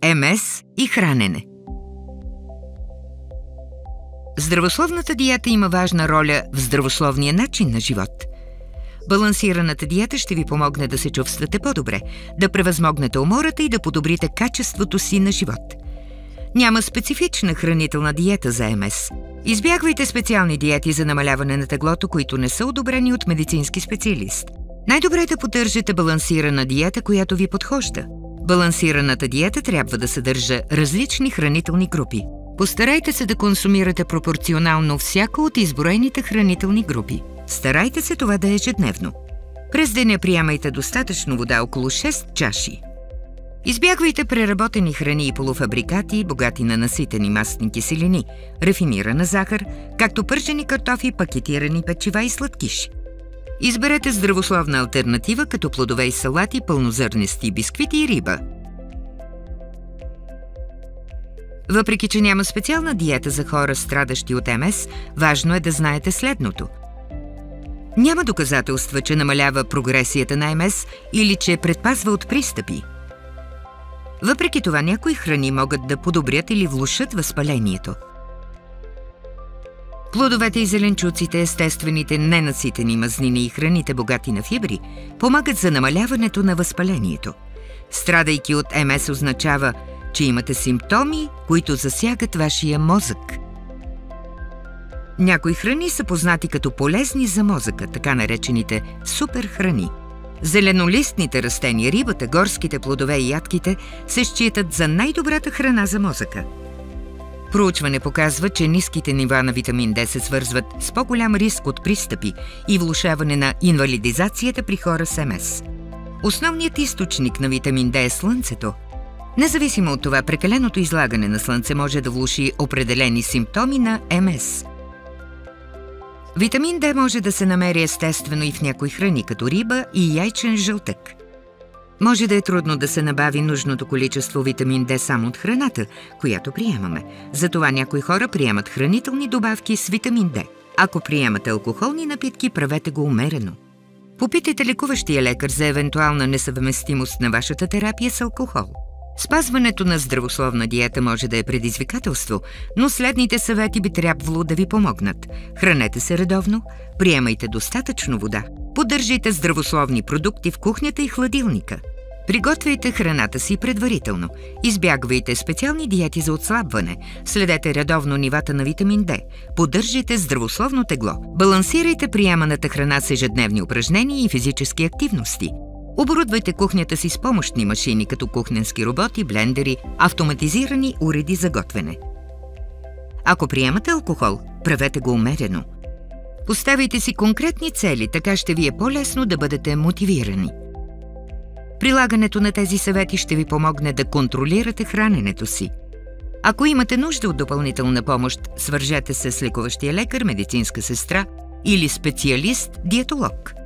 МС и хранене. Здравословната диета има важна роля в здравословния начин на живот. Балансираната диета ще ви помогне да се чувствате по-добре, да превъзмогнете умората и да подобрите качеството си на живот. Няма специфична хранителна диета за МС. Избягвайте специални диети за намаляване на теглото, които не са одобрени от медицински специалист. Най-добре е да поддържате балансирана диета, която ви подхожда. Балансираната диета трябва да съдържа различни хранителни групи. Постарайте се да консумирате пропорционално всяка от изброените хранителни групи. Старайте се това да е ежедневно. През деня приемайте достатъчно вода, около 6 чаши. Избягвайте преработени храни и полуфабрикати, богати на наситени мастни киселини, рафинирана захар, както пържени картофи, пакетирани печива и сладкиши. Изберете здравословна алтернатива, като плодове и салати, пълнозърнести бисквити и риба. Въпреки че няма специална диета за хора, страдащи от МС, важно е да знаете следното. Няма доказателства, че намалява прогресията на МС или че предпазва от пристъпи. Въпреки това, някои храни могат да подобрят или влошат възпалението. Плодовете и зеленчуците, естествените ненаситени мазнини и храните, богати на фибри, помагат за намаляването на възпалението. Страдайки от МС означава, че имате симптоми, които засягат вашия мозък. Някои храни са познати като полезни за мозъка, така наречените суперхрани. Зеленолистните растения, рибата, горските плодове и ядките се считат за най-добрата храна за мозъка. Проучване показва, че ниските нива на витамин D се свързват с по-голям риск от пристъпи и влошаване на инвалидизацията при хора с МС. Основният източник на витамин D е слънцето. Независимо от това, прекаленото излагане на слънце може да влоши определени симптоми на МС. Витамин D може да се намери естествено и в някои храни, като риба и яйчен жълтък. Може да е трудно да се набави нужното количество витамин D само от храната, която приемаме. Затова някои хора приемат хранителни добавки с витамин D. Ако приемате алкохолни напитки, правете го умерено. Попитайте лекуващия лекар за евентуална несъвместимост на вашата терапия с алкохол. Спазването на здравословна диета може да е предизвикателство, но следните съвети би трябвало да ви помогнат. Хранете се редовно, приемайте достатъчно вода, поддържайте здравословни продукти в кухнята и хладилника. Приготвяйте храната си предварително, избягвайте специални диети за отслабване, следете редовно нивата на витамин D, поддържайте здравословно тегло, балансирайте приеманата храна с ежедневни упражнения и физически активности. Оборудвайте кухнята си с помощни машини, като кухненски роботи, блендери, автоматизирани уреди за готвене. Ако приемате алкохол, правете го умерено. Поставяйте си конкретни цели, така ще ви е по-лесно да бъдете мотивирани. Прилагането на тези съвети ще ви помогне да контролирате храненето си. Ако имате нужда от допълнителна помощ, свържете се с лекуващия лекар, медицинска сестра или специалист-диетолог.